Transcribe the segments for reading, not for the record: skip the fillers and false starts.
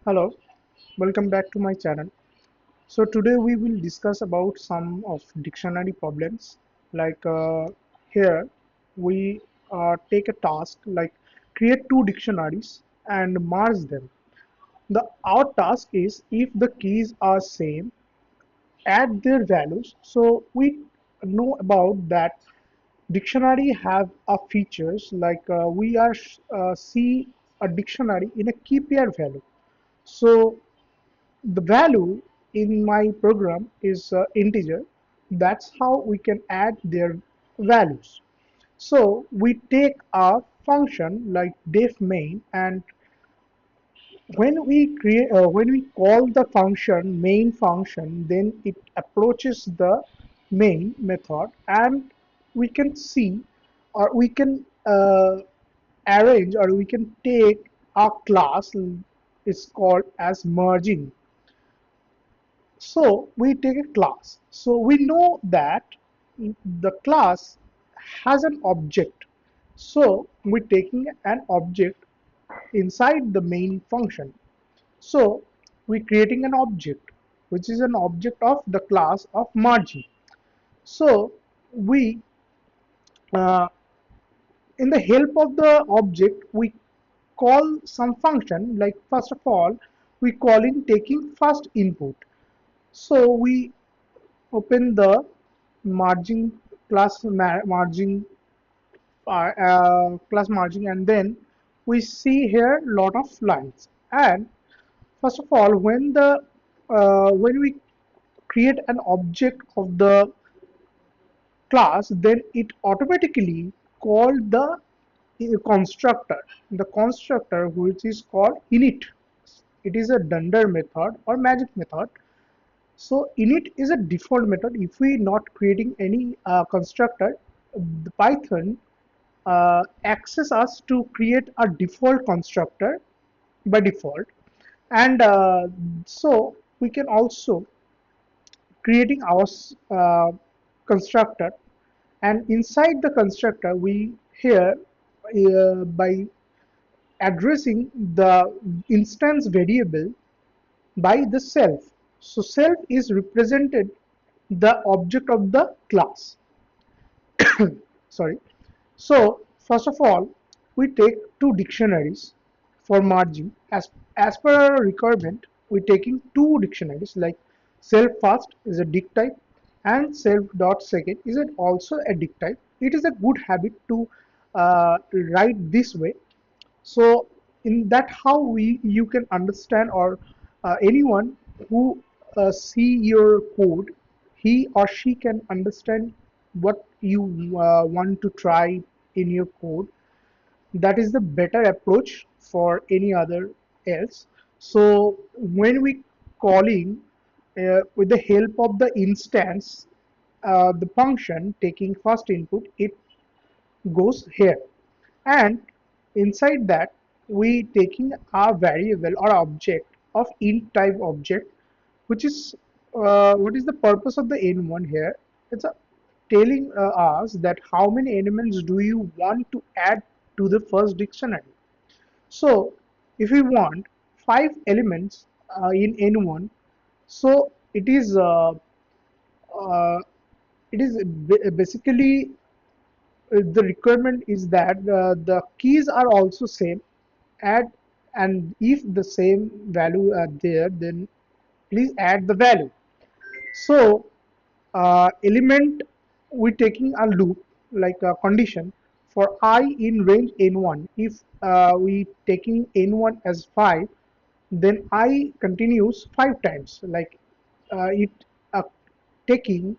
Hello, welcome back to my channel. So today we will discuss about some of dictionary problems. Like here we take a task like create two dictionaries and merge them. Our task is if the keys are same, add their values. So we know about that dictionary have a features like we are see a dictionary in a key pair value. So the value in my program is integer. That's how we can add their values. So we take a function like def main, and when we call the function main function, then it approaches the main method, and we can see, or we can arrange, or we can take a class is called as merging. So we take a class. So we know that the class has an object. So we're taking an object inside the main function. So we're creating an object, which is an object of the class of margin. So we, uh, in the help of the object, we call some function. Like first of all, we call in taking first input. So we open the margin margin class margin, and then we see here lot of lines. And first of all, when we create an object of the class, then it automatically called the constructor which is called init. It is a dunder method or magic method. So init is a default method. If we not creating any constructor, the Python access us to create a default constructor by default. And so we can also creating our constructor, and inside the constructor we here by addressing the instance variable by the self. So self is represented the object of the class. Sorry. So first of all, we take two dictionaries for merging. As per our requirement, we're taking two dictionaries like self first is a dict type and self dot second is also a dict type. It is a good habit to write this way. So in that how we you can understand, or anyone who see your code, he or she can understand what you want to try in your code. That is the better approach for any other else. So when we calling with the help of the instance, the function taking first input, it goes here, and inside that we taking a variable or object of int type object, which is what is the purpose of the n1 here. It's telling us that how many elements do you want to add to the first dictionary. So if we want 5 elements in n1, so uh, it is basically the requirement is that the keys are also same. Add, and if the same value are there, then please add the value. So element, we taking a loop like a condition for I in range n1. If we taking n1 as 5, then I continues 5 times, like it uh, taking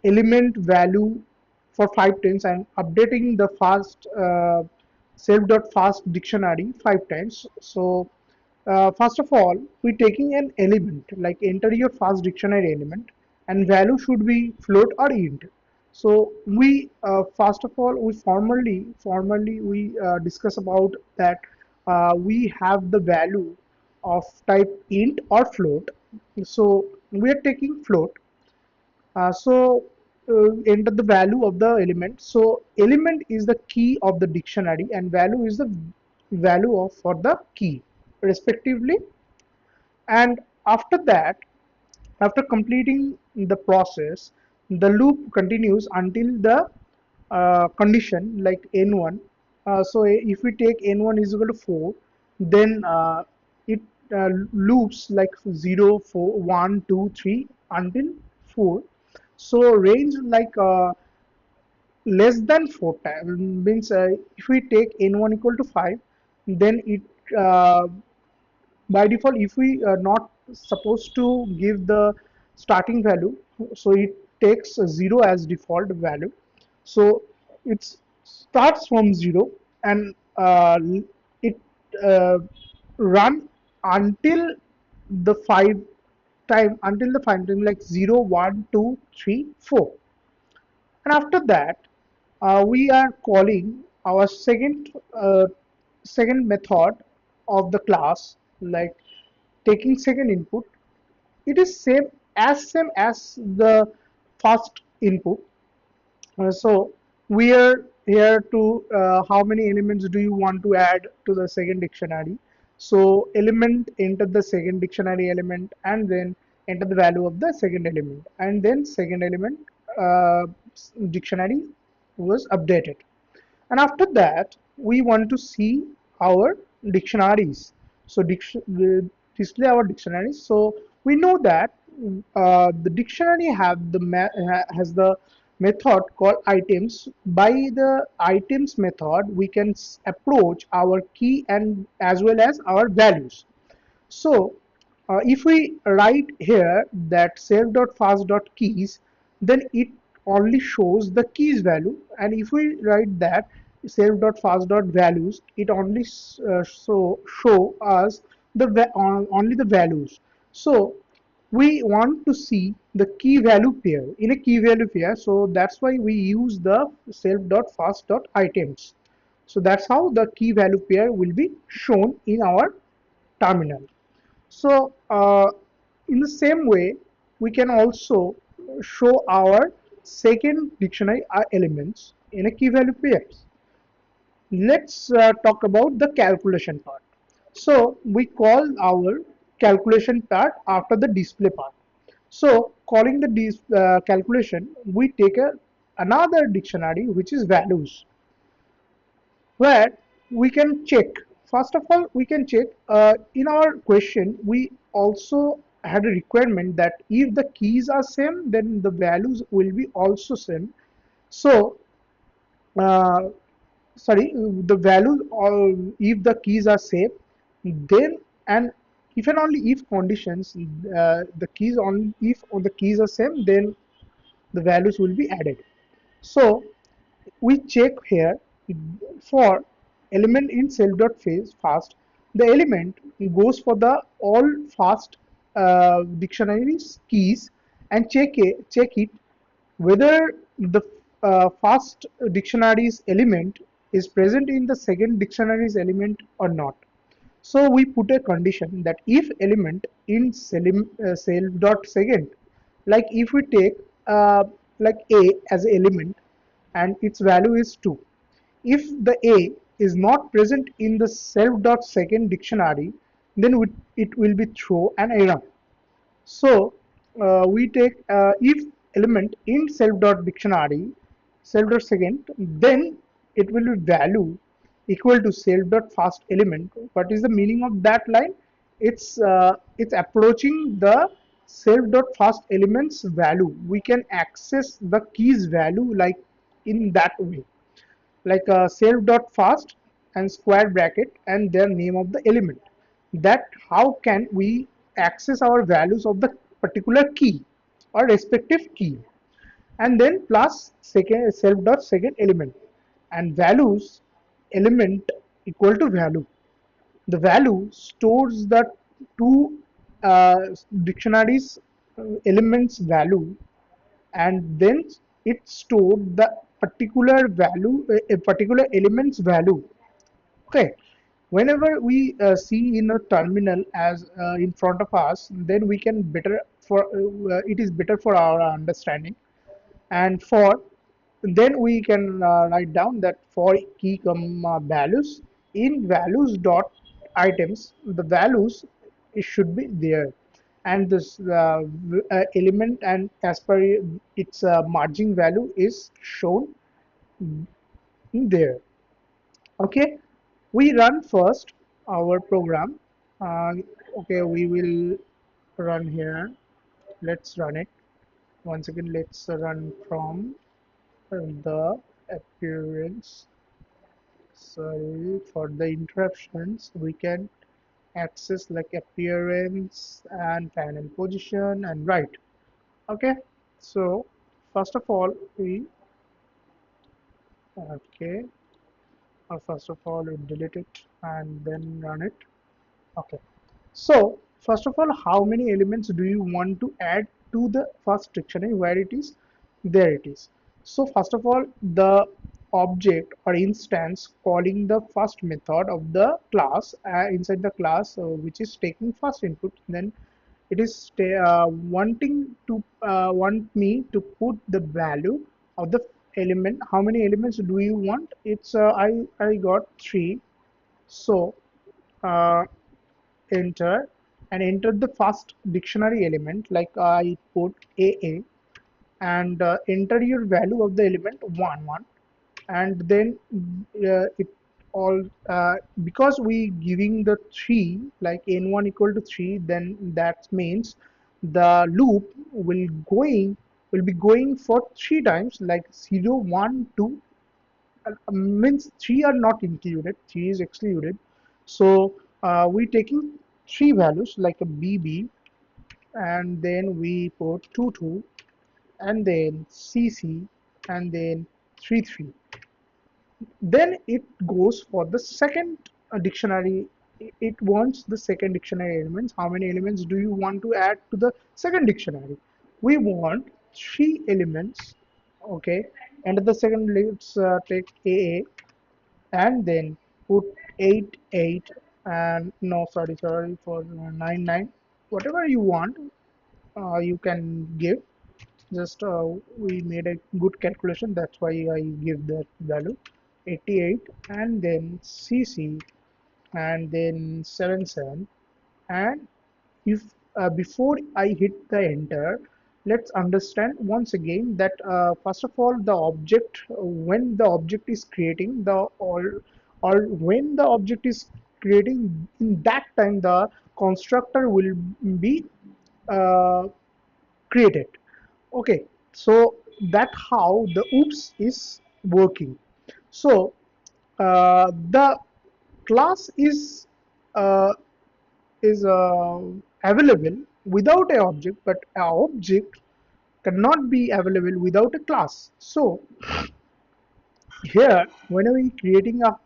element value for 5 times and updating the fast self.fast dictionary 5 times. So first of all, we taking an element like enter your fast dictionary element, and value should be float or int. So we first of all we formally we discuss about that we have the value of type int or float. So we are taking float. Enter the value of the element. So element is the key of the dictionary, and value is the value of for the key respectively. And after that, after completing the process, the loop continues until the condition like n1. So if we take n1 is equal to 4, then it loops like 0, 4, 1, 2, 3 until 4. So range like less than 4 times means if we take n1 equal to 5, then it uh, by default if we are not supposed to give the starting value, so it takes a 0 as default value. So it starts from 0 and it uh, run until the 5 until the 5 time like 0, 1, 2, 3, 4. And after that, we are calling our second method of the class, like taking second input. It is same as the first input. So we are here to how many elements do you want to add to the second dictionary. So element enter the second dictionary element and then enter the value of the second element, and then second element uh, dictionary was updated. And after that, we want to see our dictionaries. So display our dictionaries. So we know that the dictionary has the method called items. By the items method, we can approach our key and as well as our values. So if we write here that self.fast.keys, then it only shows the keys value, and if we write that self.fast.values, it only show us only the values. So we want to see the key value pair in a key value pair, so that's why we use the self.fast.items. So that's how the key value pair will be shown in our terminal. So in the same way, we can also show our second dictionary elements in a key value pairs. Let's talk about the calculation part. So we call our calculation part after the display part. So calling the calculation, we take another dictionary which is values, where we can check. First of all, we can check in our question. We also had a requirement that if the keys are same, then the values will be also same. So uh, sorry, the values, if the keys are same, then, and if and only if conditions, the keys only if the keys are same, then the values will be added. So we check here for element in self.fast, the element goes for the all fast dictionaries keys and check it whether the first dictionary's element is present in the second dictionary's element or not. So we put a condition that if element in self.second, like if we take like a as an element and its value is 2, if the a is not present in the self.second dictionary, then it will be throw an error. So we take if element in self dot dictionary self dot second, then it will be value equal to self dot first element. What is the meaning of that line? It's approaching the self dot first element's value. We can access the keys value like in that way, like self dot fast and square bracket and their name of the element. That how can we access our values of the particular key or respective key, and then plus second self dot second element and values element equal to value. The value stores the two uh, dictionaries elements value, and then it stored the particular value, a particular element's value. Okay, whenever we see in a terminal as in front of us, then we can better for it is better for our understanding. And for then we can write down that for key values in values dot items, the values it should be there, and this element, and as per its margin value is shown there. Okay, we run first our program. uh, okay, we will run here. Let's run it once again. Let's run from the appearance. Sorry for the interruptions. We can access like appearance and panel position and right. Okay, so first of all we okay first of all we delete it and then run it. Okay, so first of all, how many elements do you want to add to the first dictionary? Where it is? There it is. So first of all, the object or instance calling the first method of the class inside the class, which is taking first input, then it is wanting to want me to put the value of the element. How many elements do you want? It's I got three. So uh, enter and enter the first dictionary element, like I put AA, and enter your value of the element 1 1, and then it all because we giving the 3, like n1 equal to 3, then that means the loop will be going for 3 times, like 0 1 2, means 3 are not included, 3 is excluded. So we taking 3 values like a BB, and then we put 2 2, and then CC, and then 3 3. Then it goes for the second dictionary. It wants the second dictionary elements. How many elements do you want to add to the second dictionary? We want 3 elements. Okay, and the second, let's take AA, and then put 8 8, and no, sorry for 9 9, whatever you want. You can give, just we made a good calculation, that's why I give that value 88, and then CC, and then 7 7. And if before I hit the enter, let's understand once again that first of all, the object, when the object is creating the or when the object is creating, in that time the constructor will be uh, created. Okay, so that how the oops is working. So the class uh, is available without a object, but an object cannot be available without a class. So here, whenever we creating a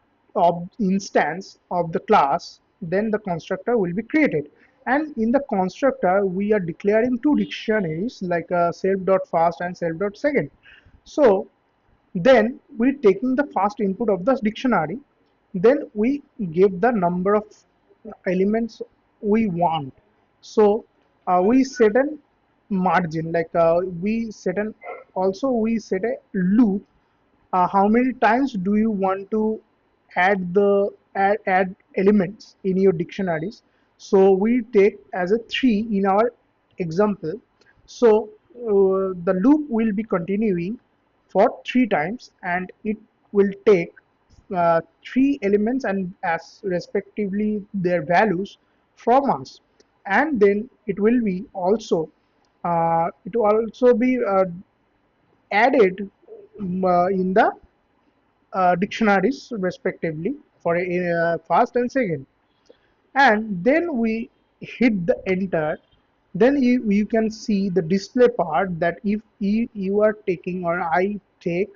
instance of the class, then the constructor will be created. And in the constructor, we are declaring 2 dictionaries, like self.first and self.second. So then we taking the first input of the dictionary, then we give the number of elements we want. So we set an margin, like we set an also we set a loop. How many times do you want to add elements in your dictionaries? So we take as a 3 in our example. So the loop will be continuing for 3 times, and it will take 3 elements and as respectively their values from us, and then it will also be added in the dictionaries respectively for a first and second. And then we hit the enter. Then you can see the display part, that if you are taking or I take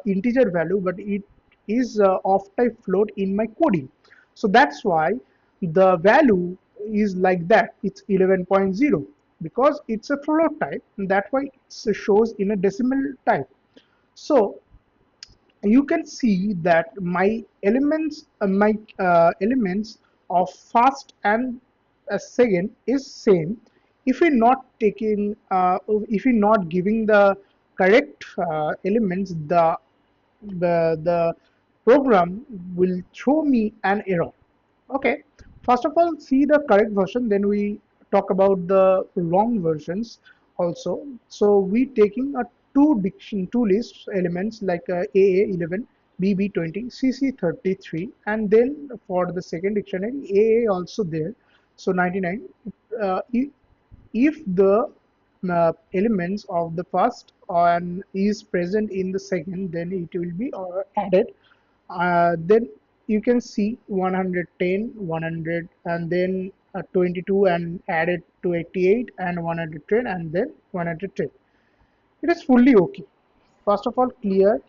integer value, but it is of type float in my coding. So that's why the value is like that, it's 11.0, because it's a float type, and that's why it shows in a decimal type. So you can see that my elements of first and second is same. If we not taking if we not giving the correct elements, the program will throw me an error. Okay, First of all, see the correct version, then we talk about the wrong versions also. So we taking a two lists elements like AA11, BB20, CC33, and then for the second dictionary AA also there. So 99. If the elements of the first and is present in the second, then it will be added. Then you can see 110, 100, and then 22 and added to 88 and 110 and then 110. It is fully okay. First of all, clear,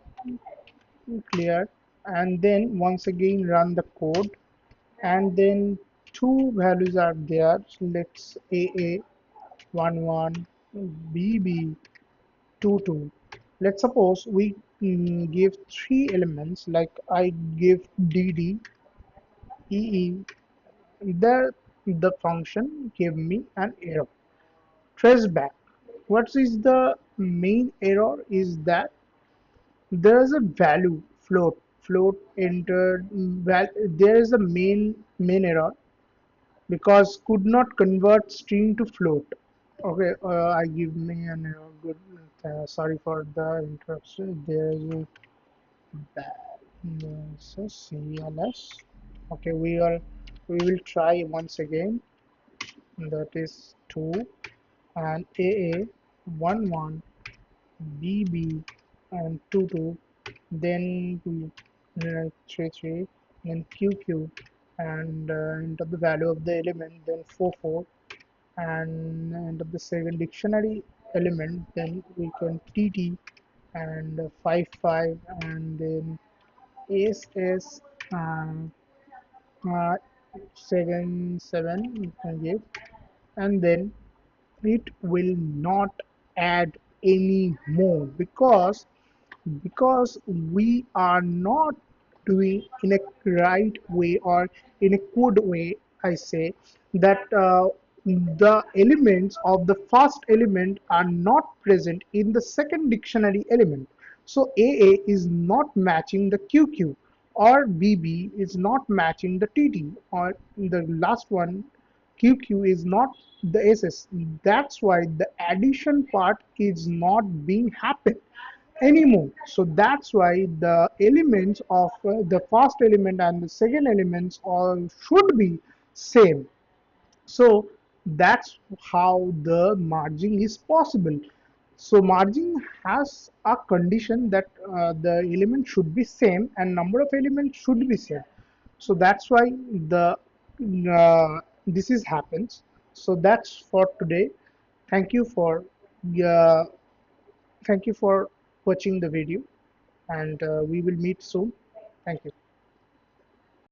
and then once again run the code, and then two values are there. So let's AA 11, BB 22. Let's suppose we give three elements, like I give DD, EE. There the function gave me an error. Trace back. What is the main error is that there is a value float entered there is a main error because could not convert string to float. Okay, I give me an error. Good. Sorry for the interruption. There is a so CLS. Okay, we will try once again. That is 2 and AA 11 BB and 22, then we 33, then QQ, and enter the value of the element, then 44, and enter the second dictionary element, then we can TT and 55, and then SS uh, 7 you can give, and then it will not add any more because we are not doing in a right way or in a good way. I say that the elements of the first element are not present in the second dictionary element. So AA is not matching the QQ, or BB is not matching the TT, or the last one QQ is not the SS. That's why the addition part is not being happen anymore. So that's why the elements of the first element and the second elements all should be same. So that's how the merging is possible. So merging has a condition that the element should be same and number of elements should be same. So that's why the this is happens. So that's for today. Thank you for uh, thank you for watching the video, and we will meet soon. Thank you.